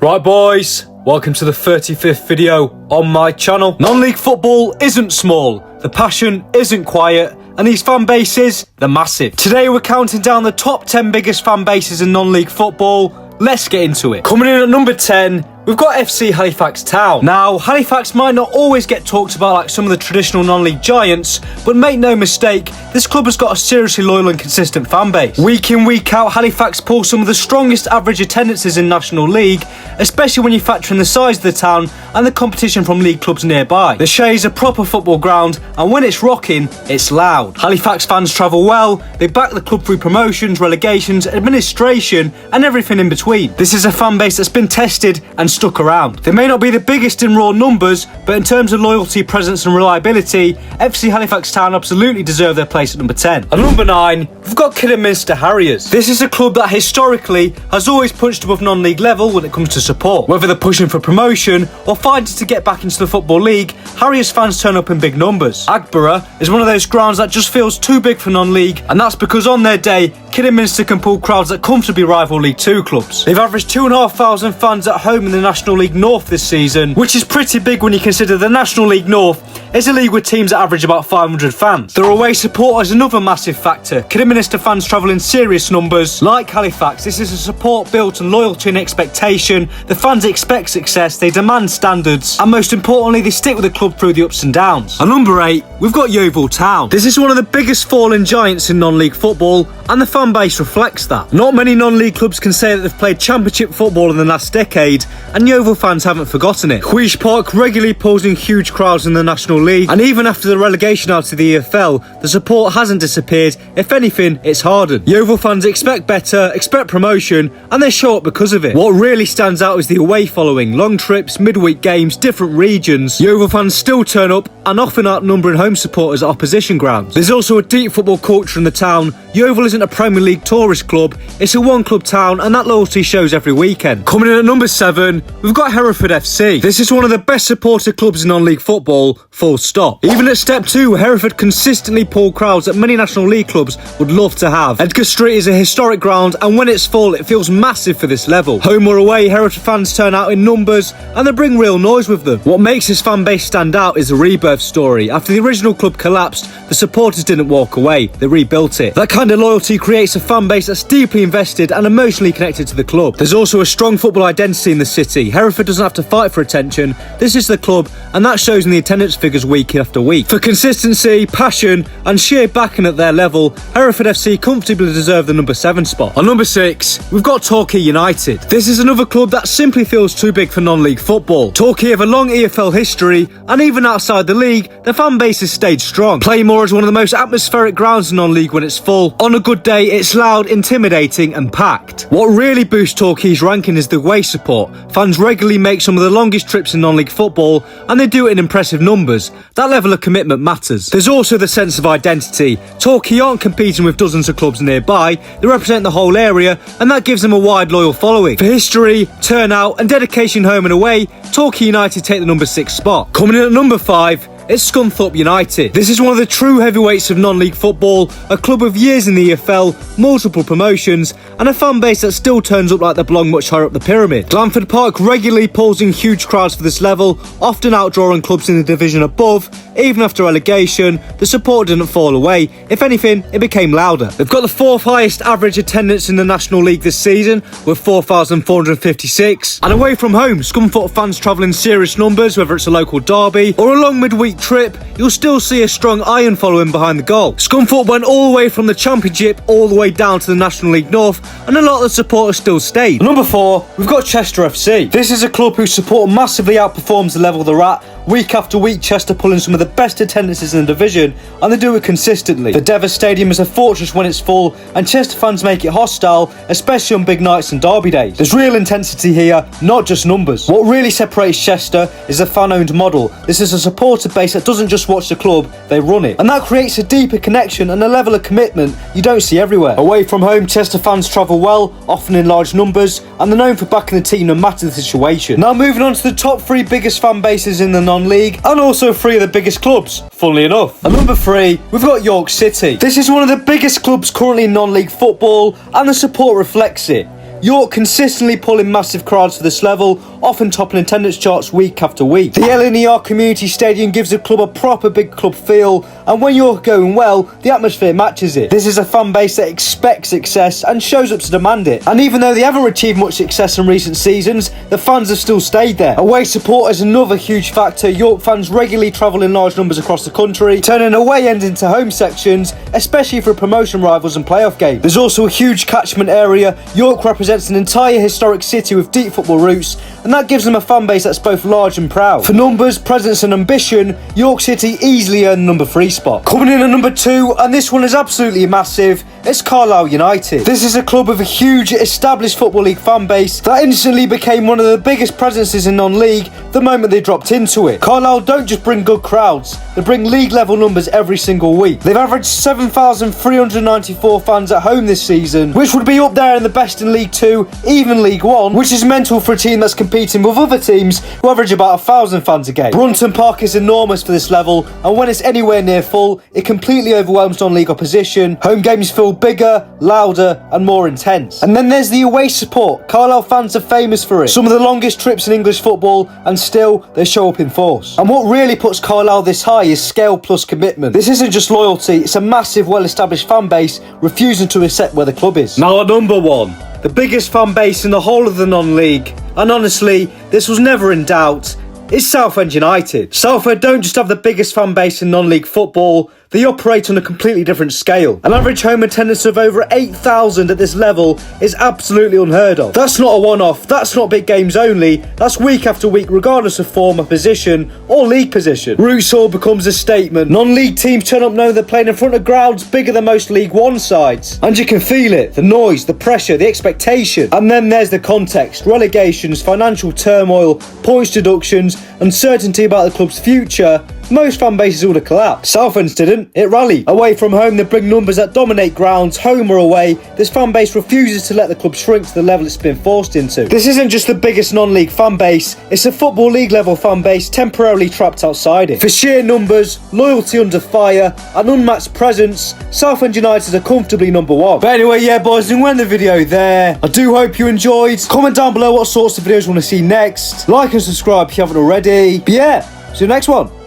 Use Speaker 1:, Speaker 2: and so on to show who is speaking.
Speaker 1: Right boys, welcome to the 35th video on my channel. Non-league football isn't small, the passion isn't quiet, and these fan bases, they're massive. Today we're counting down the top 10 biggest fan bases in non-league football. Let's get into it. Coming in at number 10, we've got FC Halifax Town. Now, Halifax might not always get talked about like some of the traditional non-league giants, but make no mistake, this club has got a seriously loyal and consistent fan base. Week in, week out, Halifax pull some of the strongest average attendances in National League, especially when you factor in the size of the town and the competition from league clubs nearby. The Shay is a proper football ground, and when it's rocking, it's loud. Halifax fans travel well, they back the club through promotions, relegations, administration, and everything in between. This is a fan base that's been tested and stuck around. They may not be the biggest in raw numbers, but in terms of loyalty, presence and reliability, FC Halifax Town absolutely deserve their place at number 10. At number 9, we've got Kidderminster Harriers. This is a club that historically has always punched above non-league level when it comes to support. Whether they're pushing for promotion or fighting to get back into the Football League, Harriers fans turn up in big numbers. Agborough is one of those grounds that just feels too big for non-league, and that's because on their day, Kidderminster can pull crowds that comfortably rival League 2 clubs. They've averaged 2,500 fans at home in the National League North this season, which is pretty big when you consider the National League North is a league with teams that average about 500 fans. Their away support is another massive factor. Kidderminster fans travel in serious numbers. Like Halifax, this is a support built on loyalty and expectation. The fans expect success, they demand standards, and most importantly, they stick with the club through the ups and downs. At number 8, we've got Yeovil Town. This is one of the biggest fallen giants in non-league football, and the fan base reflects that. Not many non-league clubs can say that they've played championship football in the last decade, and Yeovil fans haven't forgotten it. Huish Park regularly pulls in huge crowds in the National League, and even after the relegation out of the EFL, the support hasn't disappeared. If anything, it's hardened. Yeovil fans expect better, expect promotion, and they show up because of it. What really stands out is the away following. Long trips, midweek games, different regions. Yeovil fans still turn up and often outnumbering home supporters at opposition grounds. There's also a deep football culture in the town. Yeovil isn't a Premier League tourist club, it's a one-club town, and that loyalty shows every weekend. Coming in at number 7, we've got Hereford FC. This is one of the best supported clubs in non-league football, full stop. Even at step 2, Hereford consistently pull crowds that many National League clubs would love to have. Edgar Street is a historic ground, and when it's full, it feels massive for this level. Home or away, Hereford fans turn out in numbers, and they bring real noise with them. What makes this fan base stand out is the rebirth story. After the original club collapsed, the supporters didn't walk away, they rebuilt it. That kind of loyalty creates a fan base that's deeply invested and emotionally connected to the club. There's also a strong football identity in the city. Hereford doesn't have to fight for attention, this is the club, and that shows in the attendance figures week after week. For consistency, passion and sheer backing at their level, Hereford FC comfortably deserve the number 7 spot. On number 6, we've got Torquay United. This is another club that simply feels too big for non-league football. Torquay have a long EFL history, and even outside the league, their fan base has stayed strong. Playmore is one of the most atmospheric grounds in non-league when it's full. On a good day, it's loud, intimidating and packed. What really boosts Torquay's ranking is the away support. Fans regularly make some of the longest trips in non-league football, and they do it in impressive numbers. That level of commitment matters. There's also the sense of identity. Torquay aren't competing with dozens of clubs nearby, they represent the whole area, and that gives them a wide loyal following. For history, turnout and dedication home and away, Torquay United take the number 6 spot. Coming in at number 5, it's Scunthorpe United. This is one of the true heavyweights of non-league football, a club of years in the EFL, multiple promotions, and a fan base that still turns up like they belong much higher up the pyramid. Glanford Park regularly pulls in huge crowds for this level, often outdrawing clubs in the division above. Even after relegation, the support didn't fall away. If anything, it became louder. They've got the 4th highest average attendance in the National League this season, with 4,456. And away from home, Scunthorpe fans travel in serious numbers, whether it's a local derby or a long midweek trip, you'll still see a strong iron following behind the goal. Scunthorpe went all the way from the Championship all the way down to the National League North, and a lot of the supporters still stayed. Number 4, we've got Chester FC. This is a club whose support massively outperforms the level they're at. Week after week, Chester pull in some of the best attendances in the division, and they do it consistently. The Devon Stadium is a fortress when it's full, and Chester fans make it hostile, especially on big nights and derby days. There's real intensity here, not just numbers. What really separates Chester is the fan-owned model. This is a supporter base that doesn't just watch the club, they run it. And that creates a deeper connection and a level of commitment you don't see everywhere. Away from home, Chester fans travel well, often in large numbers, and they're known for backing the team no matter the situation. Now moving on to the top 3 biggest fan bases in the non-league, and also 3 of the biggest clubs, funnily enough. At number 3, we've got York City. This is one of the biggest clubs currently in non-league football, and the support reflects it. York consistently pulling massive crowds for this level, often topping attendance charts week after week. The LNER Community Stadium gives the club a proper big club feel, and when you're going well, the atmosphere matches it. This is a fan base that expects success and shows up to demand it. And even though they haven't achieved much success in recent seasons, the fans have still stayed there. Away support is another huge factor. York fans regularly travel in large numbers across the country, turning away ends into home sections, especially for promotion rivals and playoff games. There's also a huge catchment area. York represents an entire historic city with deep football roots, and that gives them a fan base that's both large and proud. For numbers, presence and ambition, York City easily earned the number 3 spot. Coming in at number 2, and this one is absolutely massive, it's Carlisle United. This is a club with a huge established Football League fan base that instantly became one of the biggest presences in non-league the moment they dropped into it. Carlisle don't just bring good crowds, they bring league level numbers every single week. They've averaged 7,394 fans at home this season, which would be up there in the best in League 2, even League 1, which is mental for a team that's competing with other teams who average about 1,000 fans a game. Brunton Park is enormous for this level, and when it's anywhere near full, it completely overwhelms non-league opposition. Home games feel bigger, louder and more intense. And then there's the away support. Carlisle fans are famous for it. Some of the longest trips in English football, and still they show up in force. And what really puts Carlisle this high is scale plus commitment. This isn't just loyalty, it's a massive well-established fan base refusing to accept where the club is. Now at number 1, the biggest fan base in the whole of the non-league, and honestly, this was never in doubt, is Southend United. Southend don't just have the biggest fan base in non-league football, they operate on a completely different scale. An average home attendance of over 8,000 at this level is absolutely unheard of. That's not a one-off, that's not big games only, that's week after week regardless of form or position or league position. Roots Hall becomes a statement. Non-league teams turn up knowing they're playing in front of crowds bigger than most League 1 sides. And you can feel it, the noise, the pressure, the expectation. And then there's the context, relegations, financial turmoil, points deductions, uncertainty about the club's future. Most fan bases would have collapsed. Southend's didn't. It rallied. Away from home, they bring numbers that dominate grounds. Home or away, this fan base refuses to let the club shrink to the level it's been forced into. This isn't just the biggest non-league fan base, it's a Football League level fan base temporarily trapped outside it. For sheer numbers, loyalty under fire, and unmatched presence, Southend United are comfortably number 1. But anyway, yeah boys, and we'll end the video there. I do hope you enjoyed. Comment down below what sorts of videos you want to see next. Like and subscribe if you haven't already. But yeah, see you next one.